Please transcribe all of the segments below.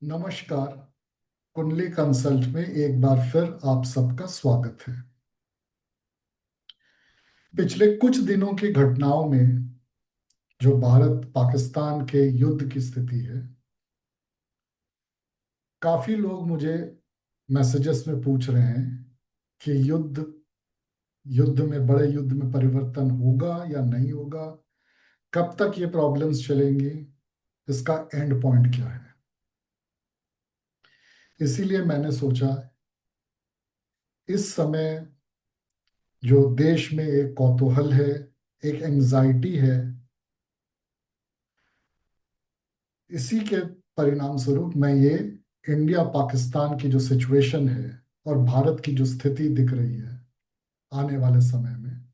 नमस्कार। कुंडली कंसल्ट में एक बार फिर आप सबका स्वागत है। पिछले कुछ दिनों की घटनाओं में जो भारत पाकिस्तान के युद्ध की स्थिति है, काफी लोग मुझे मैसेजेस में पूछ रहे हैं कि युद्ध युद्ध में बड़े युद्ध में परिवर्तन होगा या नहीं होगा, कब तक ये प्रॉब्लम्स चलेंगी, इसका एंड पॉइंट क्या है। इसीलिए मैंने सोचा इस समय जो देश में एक कौतूहल है, एक एंजाइटी है, इसी के परिणाम स्वरूप मैं ये इंडिया पाकिस्तान की जो सिचुएशन है और भारत की जो स्थिति दिख रही है आने वाले समय में,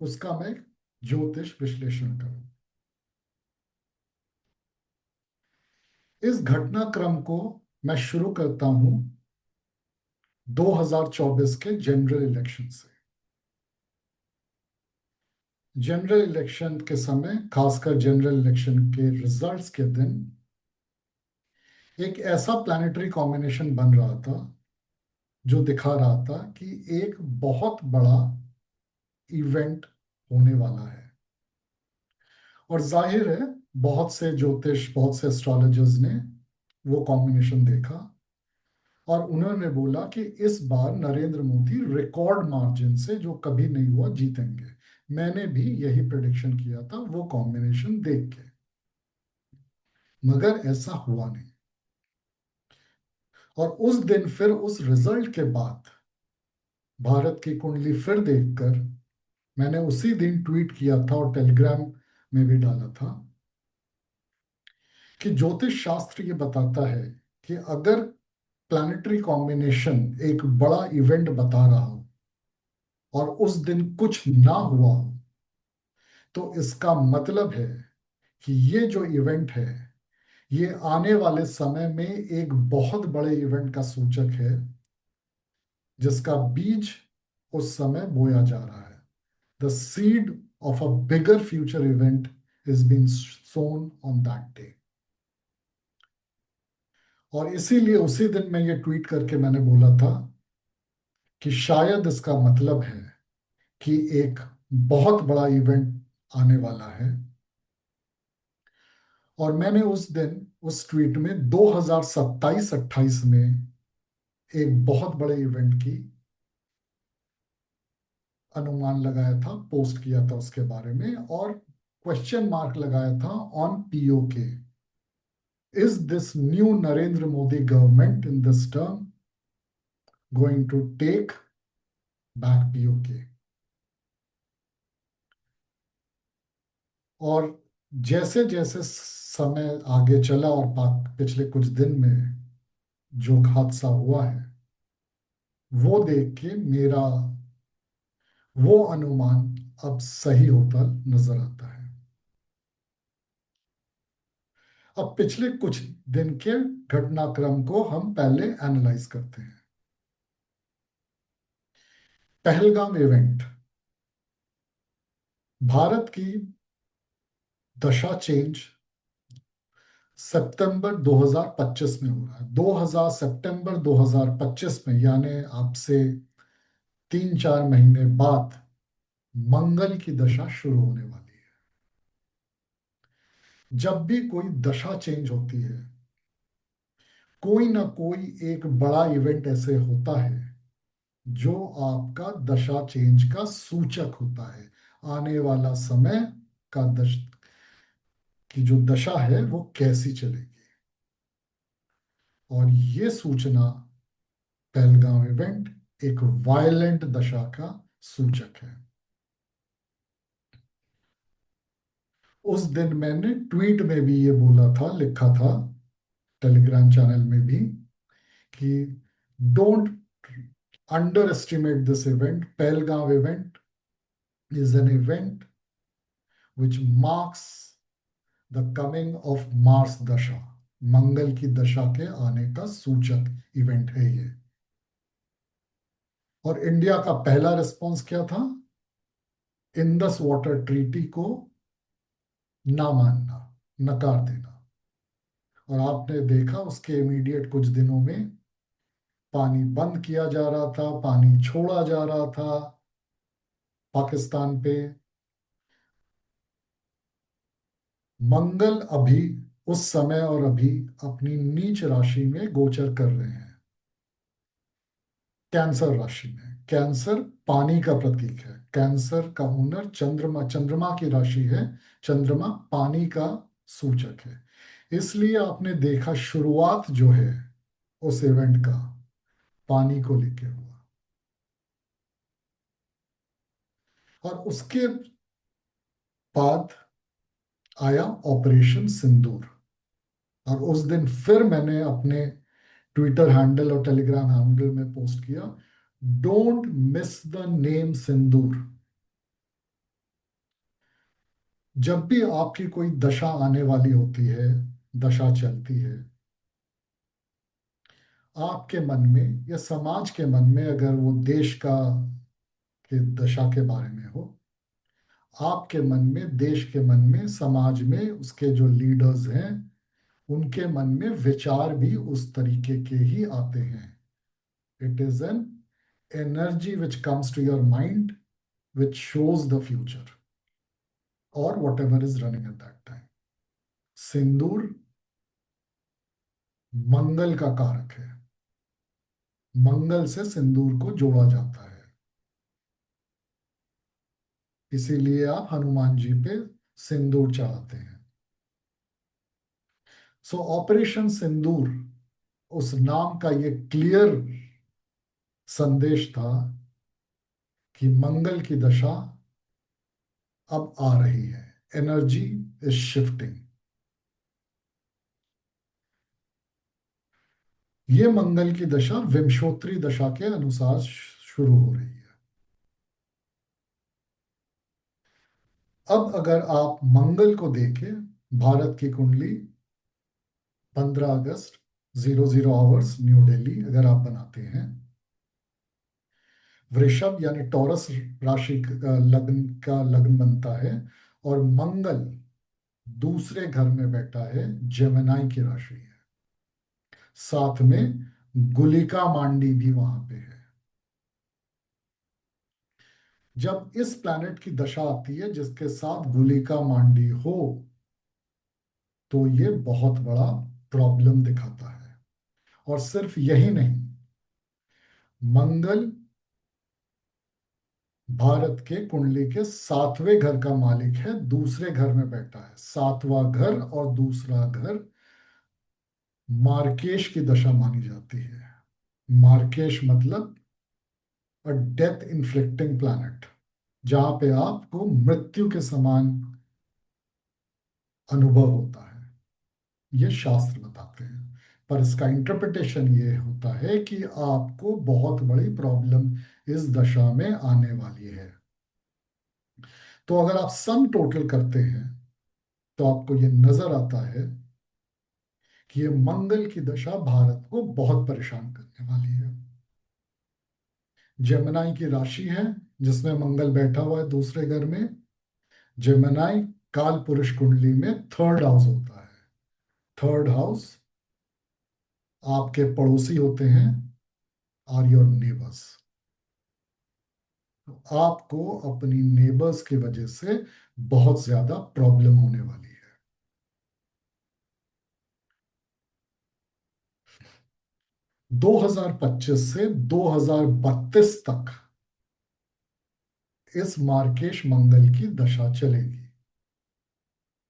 उसका मैं ज्योतिष विश्लेषण करूं। इस घटनाक्रम को मैं शुरू करता हूं 2024 के जनरल इलेक्शन से। जनरल इलेक्शन के समय, खासकर जनरल इलेक्शन के रिजल्ट्स के दिन, एक ऐसा प्लानिटरी कॉम्बिनेशन बन रहा था जो दिखा रहा था कि एक बहुत बड़ा इवेंट होने वाला है। और जाहिर है, बहुत से ज्योतिष, बहुत से एस्ट्रोलॉजर्स ने वो कॉम्बिनेशन देखा और उन्होंने बोला कि इस बार नरेंद्र मोदी रिकॉर्ड मार्जिन से, जो कभी नहीं हुआ, जीतेंगे। मैंने भी यही प्रेडिक्शन किया था वो कॉम्बिनेशन देख के, मगर ऐसा हुआ नहीं। और उस दिन, फिर उस रिजल्ट के बाद, भारत की कुंडली फिर देखकर मैंने उसी दिन ट्वीट किया था और टेलीग्राम में भी डाला था कि ज्योतिष शास्त्र ये बताता है कि अगर प्लानिटरी कॉम्बिनेशन एक बड़ा इवेंट बता रहा हो और उस दिन कुछ ना हुआ हो, तो इसका मतलब है कि ये जो इवेंट है, ये आने वाले समय में एक बहुत बड़े इवेंट का सूचक है, जिसका बीज उस समय बोया जा रहा है। The seed of a bigger future event is being sown on that day. और इसीलिए उसी दिन मैं ये ट्वीट करके मैंने बोला था कि शायद इसका मतलब है कि एक बहुत बड़ा इवेंट आने वाला है। और मैंने उस दिन उस ट्वीट में 2027-28 में एक बहुत बड़े इवेंट की अनुमान लगाया था, पोस्ट किया था उसके बारे में, और क्वेश्चन मार्क लगाया था on POK. Is this new Narendra Modi government in this term going to take back POK? और जैसे जैसे समय आगे चला और पिछले कुछ दिन में जो हादसा हुआ है, वो देख के मेरा वो अनुमान अब सही होता नजर आता है। अब पिछले कुछ दिन के घटनाक्रम को हम पहले एनालाइज करते हैं। पहलगाम इवेंट भारत की दशा चेंज सितंबर 2025 में हो रहा है। 2000 सितंबर 2025 में, यानी आपसे 3-4 महीने बाद, मंगल की दशा शुरू होने वाली है। जब भी कोई दशा चेंज होती है, कोई ना कोई एक बड़ा इवेंट ऐसे होता है जो आपका दशा चेंज का सूचक होता है। आने वाला समय का की जो दशा है वो कैसी चलेगी, और ये सूचना, पहलगाम इवेंट एक वायलेंट दशा का सूचक है। उस दिन मैंने ट्वीट में भी ये बोला था, लिखा था टेलीग्राम चैनल में भी, कि don't under estimate this event. Pahalgam event is an event which marks the coming of Mars दशा। मंगल की दशा के आने का सूचक इवेंट है ये। और इंडिया का पहला रिस्पॉन्स क्या था? इंडस वाटर ट्रीटी को ना मानना, नकार देना। और आपने देखा उसके इमीडिएट कुछ दिनों में पानी बंद किया जा रहा था, पानी छोड़ा जा रहा था पाकिस्तान पे। मंगल अभी उस समय और अभी अपनी नीच राशि में गोचर कर रहे हैं, कैंसर राशि में। कैंसर पानी का प्रतीक है, कैंसर का ओनर चंद्रमा, चंद्रमा की राशि है। चंद्रमा पानी का सूचक है। इसलिए आपने देखा शुरुआत जो है उस इवेंट का पानी को लेके हुआ। और उसके बाद आया ऑपरेशन सिंदूर। और उस दिन फिर मैंने अपने ट्विटर हैंडल और टेलीग्राम हैंडल में पोस्ट किया, डोंट मिस द नेम सिंदूर। जब भी आपकी कोई दशा आने वाली होती है, दशा चलती है, आपके मन में या समाज के मन में, अगर वो देश का के दशा के बारे में हो, आपके मन में, देश के मन में, समाज में उसके जो लीडर्स हैं उनके मन में विचार भी उस तरीके के ही आते हैं। It is an energy which comes to your mind which shows the future और whatever is running at that time. सिंदूर मंगल का कारक है, मंगल से सिंदूर को जोड़ा जाता है। इसीलिए आप हनुमान जी पे सिंदूर चढ़ाते हैं। सो ऑपरेशन सिंदूर, उस नाम का ये क्लियर संदेश था कि मंगल की दशा अब आ रही है, एनर्जी इज शिफ्टिंग। ये मंगल की दशा विंशोत्तरी दशा के अनुसार शुरू हो रही है। अब अगर आप मंगल को देखें, भारत की कुंडली 15 अगस्त 00 आवर्स न्यू दिल्ली अगर आप बनाते हैं, वृषभ यानी टॉरस राशि का लग्न बनता है, और मंगल दूसरे घर में बैठा है, जेमिनाई की राशि है। साथ में गुलिका मांडी भी वहां पे है। जब इस प्लैनेट की दशा आती है जिसके साथ गुलिका मांडी हो, तो ये बहुत बड़ा प्रॉब्लम दिखाता है। और सिर्फ यही नहीं, मंगल भारत के कुंडली के 7वें घर का मालिक है, दूसरे घर में बैठा है। 7वां घर और दूसरा घर मार्केश की दशा मानी जाती है। मार्केश मतलब अ डेथ इन्फ्लिक्टिंग प्लैनेट, जहां पे आपको मृत्यु के समान अनुभव होता है, ये शास्त्र बताते हैं। पर इसका इंटरप्रिटेशन ये होता है कि आपको बहुत बड़ी प्रॉब्लम इस दशा में आने वाली है। तो अगर आप सम टोटल करते हैं तो आपको ये नजर आता है कि ये मंगल की दशा भारत को बहुत परेशान करने वाली है। जेमिनाई की राशि है जिसमें मंगल बैठा हुआ है दूसरे घर में। जेमिनाई काल पुरुष कुंडली में थर्ड हाउस होता है। थर्ड हाउस आपके पड़ोसी होते हैं, आर योर नेबर्स। आपको अपनी नेबर्स की वजह से बहुत ज्यादा प्रॉब्लम होने वाली है। 2025 से 2032 तक इस मार्केश मंगल की दशा चलेगी।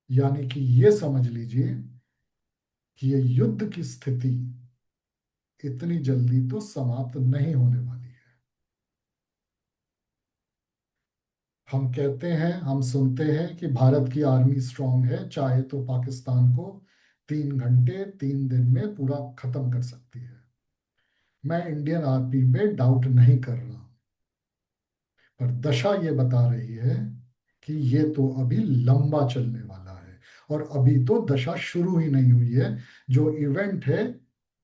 यानी कि ये समझ लीजिए कि ये युद्ध की स्थिति इतनी जल्दी तो समाप्त नहीं होने वाली है। हम कहते हैं, हम सुनते हैं कि भारत की आर्मी स्ट्रांग है, चाहे तो पाकिस्तान को 3 घंटे 3 दिन में पूरा खत्म कर सकती है। मैं इंडियन आर्मी पे डाउट नहीं कर रहा, पर दशा ये बता रही है कि ये तो अभी लंबा चलने वाला है। और अभी तो दशा शुरू ही नहीं हुई है। जो इवेंट है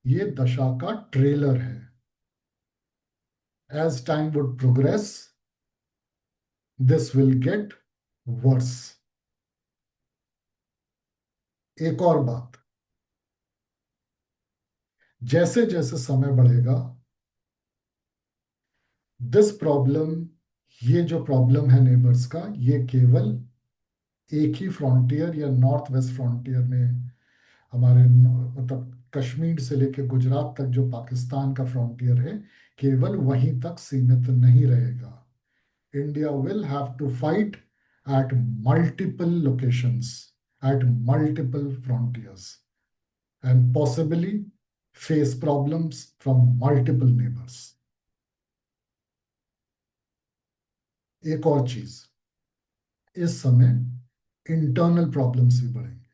ये दशा का ट्रेलर है। As time would progress this will get worse. एक और बात, जैसे जैसे समय बढ़ेगा, दिस प्रॉब्लम, ये जो प्रॉब्लम है नेबर्स का, ये केवल एक ही फ्रंटियर या नॉर्थ वेस्ट फ्रंटियर में, हमारे मतलब कश्मीर से लेकर गुजरात तक जो पाकिस्तान का फ्रंटियर है, केवल वहीं तक सीमित नहीं रहेगा। India will have to fight at multiple locations, at multiple frontiers, and possibly face problems from multiple neighbors. एक और चीज, इस समय इंटरनल प्रॉब्लम्स भी बढ़ेंगे।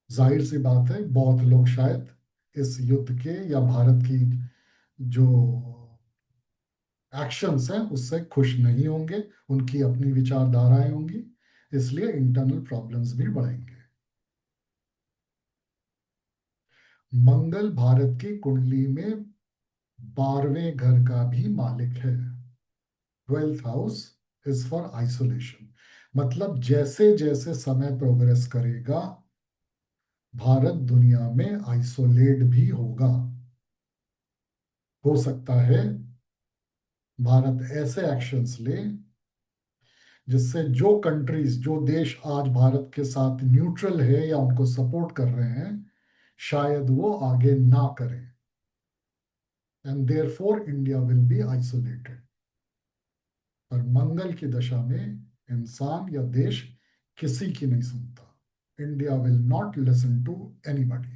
जाहिर सी बात है, बहुत लोग शायद इस युद्ध के या भारत की जो एक्शंस हैं उससे खुश नहीं होंगे, उनकी अपनी विचारधाराएं होंगी, इसलिए इंटरनल प्रॉब्लम्स भी बढ़ेंगे। मंगल भारत की कुंडली में 12वें घर का भी मालिक है। 12th house is for isolation. मतलब जैसे जैसे समय प्रोग्रेस करेगा, भारत दुनिया में आइसोलेट भी होगा। हो सकता है भारत ऐसे एक्शंस ले जिससे जो कंट्रीज, जो देश आज भारत के साथ न्यूट्रल है या उनको सपोर्ट कर रहे हैं, शायद वो आगे ना करें, and therefore India will be isolated. पर मंगल की दशा में इंसान या देश किसी की नहीं सुनता। India will not listen to anybody.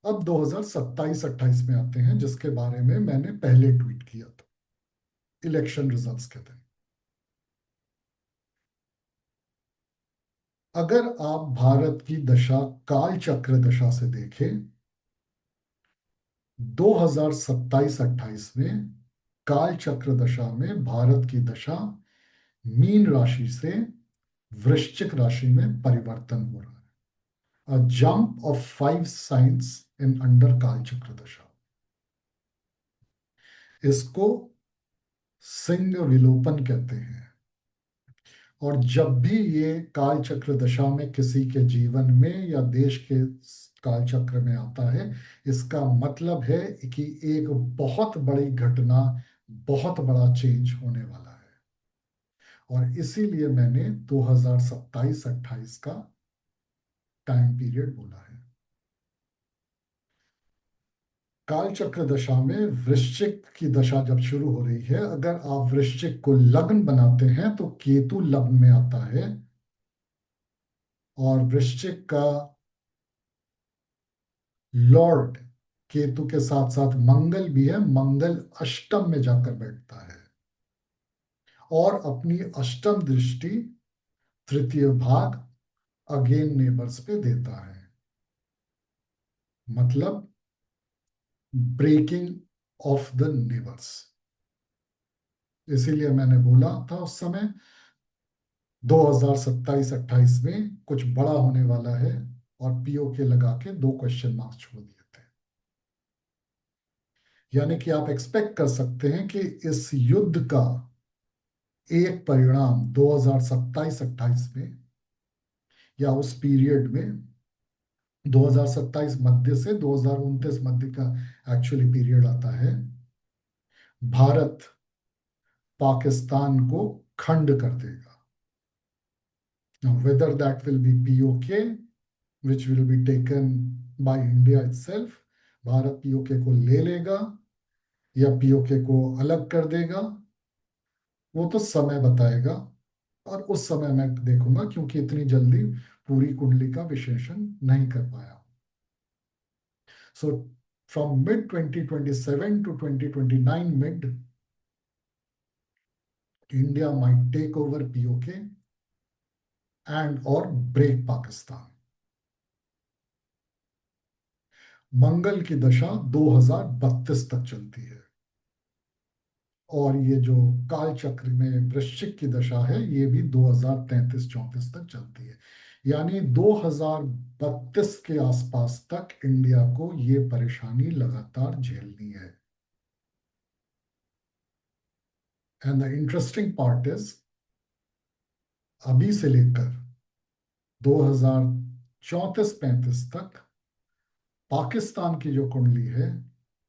अब 2027-28 में आते हैं, जिसके बारे में मैंने पहले ट्वीट किया था इलेक्शन रिजल्ट्स के दिन। अगर आप भारत की दशा काल चक्र दशा से देखें, 2027-28 में काल चक्र दशा में भारत की दशा मीन राशि से वृश्चिक राशि में परिवर्तन हो रहा है। A jump of 5 signs in under काल चक्र दशा। इसको सिंह विलोपन कहते हैं। और जब भी ये काल चक्र दशा में किसी के जीवन में या देश के काल चक्र में आता है, इसका मतलब है कि एक बहुत बड़ी घटना, बहुत बड़ा चेंज होने वाला है। और इसीलिए मैंने 2027-28 का टाइम पीरियड बोला है। काल चक्र दशा में वृश्चिक की दशा जब शुरू हो रही है, अगर आप वृश्चिक को लग्न बनाते हैं तो केतु लग्न में आता है, और वृश्चिक का लॉर्ड केतु के साथ साथ मंगल भी है। मंगल अष्टम में जाकर बैठता है और अपनी अष्टम दृष्टि तृतीय भाग अगेन नेबर्स पे देता है। मतलब ब्रेकिंग ऑफ द नेबर्स। इसीलिए मैंने बोला था उस समय 2027-28 में कुछ बड़ा होने वाला है, और पीओके लगा के 2 क्वेश्चन मार्क्स छोड़ दिए थे। यानी कि आप एक्सपेक्ट कर सकते हैं कि इस युद्ध का एक परिणाम 2027-28 में या उस पीरियड में, 2027 मध्य से 2029 मध्य का एक्चुअली पीरियड आता है, भारत पाकिस्तान को खंड कर देगा। Now, whether that will be POK, which will be taken by India itself, Bharat PoK को ले लेगा या पीओके को अलग कर देगा, वो तो समय बताएगा। और उस समय मैं देखूंगा, क्योंकि इतनी जल्दी पूरी कुंडली का विश्लेषण नहीं कर पाया। So from mid 2027 to 2029 mid, India might take over POK and or break Pakistan. मंगल की दशा 2032 तक चलती है, और ये जो काल चक्र में वृश्चिक की दशा है, ये भी 2033-34 तक चलती है। यानी 2032 के आसपास तक इंडिया को ये परेशानी लगातार झेलनी है। And the interesting part is, अभी से लेकर 34-35 तक पाकिस्तान की जो कुंडली है,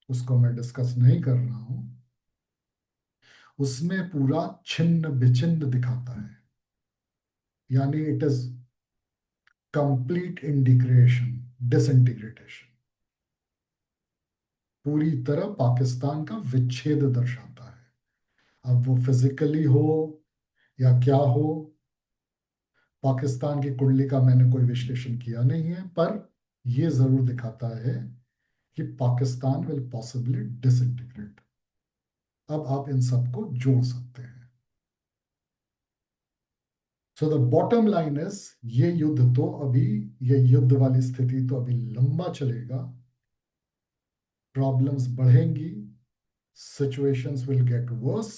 उसको मैं डिस्कस नहीं कर रहा हूं, उसमें पूरा छिन्न विछिन्न दिखाता है। यानी इट इज कंप्लीट इंटीग्रेशन, डिसइंटीग्रेटेशन, पूरी तरह पाकिस्तान का विच्छेद दर्शाता है। अब वो फिजिकली हो या क्या हो, पाकिस्तान की कुंडली का मैंने कोई विश्लेषण किया नहीं है, पर यह जरूर दिखाता है कि पाकिस्तान विल पॉसिबली डिसइंटीग्रेट। अब आप इन सबको जोड़ सकते हैं। So the bottom line is, ये युद्ध तो अभी, ये युद्ध वाली स्थिति तो अभी लंबा चलेगा, प्रॉब्लम्स बढ़ेंगी, सिचुएशंस विल गेट वर्स,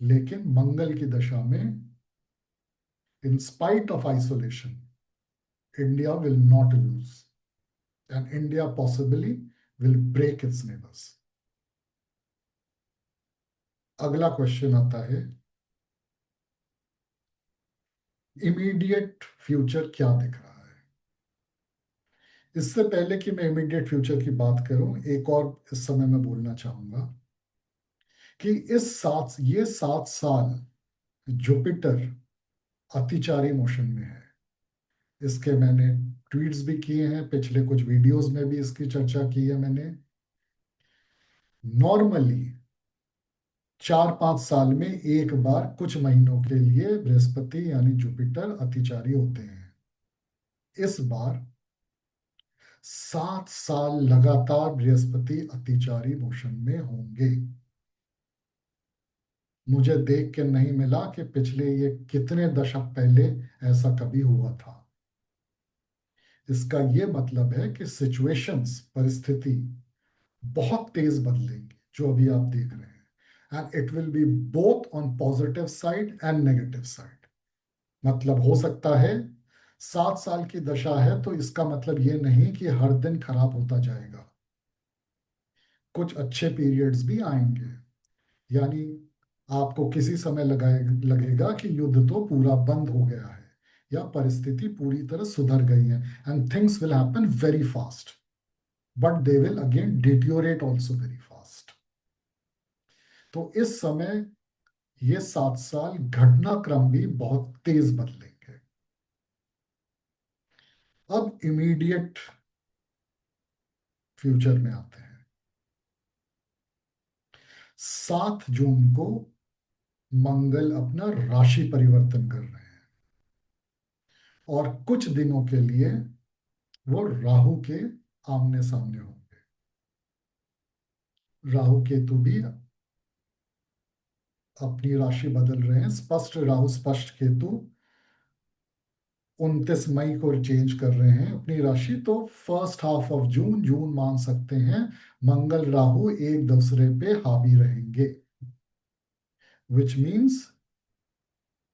लेकिन मंगल की दशा में, in spite of isolation, India will not lose, and India possibly will break its neighbours. अगला क्वेश्चन आता है, इमीडिएट फ्यूचर क्या दिख रहा है? इससे पहले कि मैं इमीडिएट फ्यूचर की बात करूं, एक और इस समय मैं बोलना चाहूंगा कि ये 7 साल जुपिटर अतिचारी मोशन में है। इसके मैंने ट्वीट्स भी किए हैं, पिछले कुछ वीडियोस में भी इसकी चर्चा की है मैंने। नॉर्मली 4-5 साल में एक बार कुछ महीनों के लिए बृहस्पति यानी जुपिटर अतिचारी होते हैं। इस बार 7 साल लगातार बृहस्पति अतिचारी मोशन में होंगे। मुझे देख के नहीं मिला कि पिछले ये कितने दशक पहले ऐसा कभी हुआ था। इसका ये मतलब है कि सिचुएशंस, परिस्थिति बहुत तेज बदलेंगी जो अभी आप देख रहे हैं, and it will be both on positive side and negative side. मतलब हो सकता है 7 साल की दशा है तो इसका मतलब ये नहीं कि हर दिन खराब होता जाएगा, कुछ अच्छे पीरियड्स भी आएंगे। यानी आपको किसी समय लगेगा कि युद्ध तो पूरा बंद हो गया है या परिस्थिति पूरी तरह सुधर गई है, and things will happen very fast, but they will again deteriorate also very fast. तो इस समय ये 7 साल घटनाक्रम भी बहुत तेज बदलेंगे। अब इमीडिएट फ्यूचर में आते हैं। 7 जून को मंगल अपना राशि परिवर्तन कर रहे हैं और कुछ दिनों के लिए वो राहु के आमने सामने होंगे। राहु केतु भी अपनी राशि बदल रहे हैं। स्पष्ट राहु स्पष्ट केतु 29 मई को चेंज कर रहे हैं अपनी राशि। तो फर्स्ट हाफ ऑफ जून, जून मान सकते हैं, मंगल राहु एक दूसरे पे हावी रहेंगे। विच मीन्स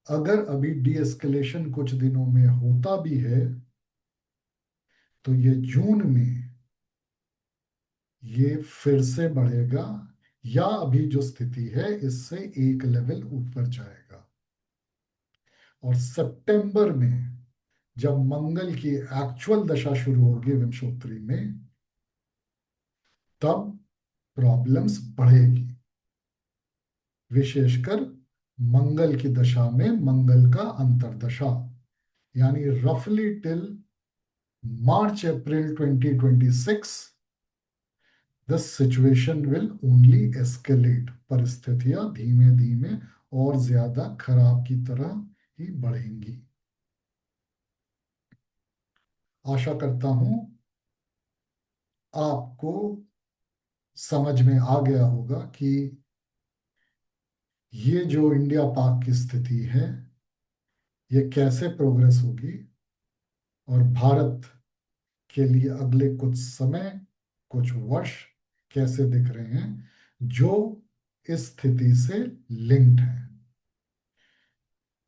अगर अभी डी एस्केलेशन कुछ दिनों में होता भी है तो ये जून में ये फिर से बढ़ेगा या अभी जो स्थिति है इससे एक लेवल ऊपर जाएगा। और सितंबर में जब मंगल की एक्चुअल दशा शुरू होगी विंशोत्तरी में, तब प्रॉब्लम्स बढ़ेगी, विशेषकर मंगल की दशा में मंगल का अंतर्दशा, यानी रफली till March April 2026 the situation will only escalate. परिस्थितियां धीमे धीमे और ज्यादा खराब की तरह ही बढ़ेंगी। आशा करता हूं आपको समझ में आ गया होगा कि ये जो इंडिया पाक की स्थिति है ये कैसे प्रोग्रेस होगी और भारत के लिए अगले कुछ समय, कुछ वर्ष कैसे दिख रहे हैं जो इस स्थिति से लिंक्ड है।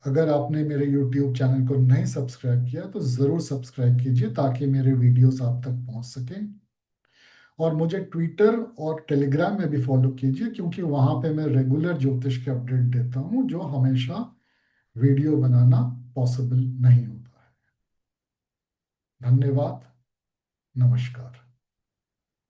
अगर आपने मेरे YouTube चैनल को नहीं सब्सक्राइब किया तो जरूर सब्सक्राइब कीजिए ताकि मेरे वीडियोस आप तक पहुंच सकें। और मुझे ट्विटर और टेलीग्राम में भी फॉलो कीजिए क्योंकि वहां पे मैं रेगुलर ज्योतिष के अपडेट देता हूं जो हमेशा वीडियो बनाना पॉसिबल नहीं होता है। धन्यवाद। नमस्कार।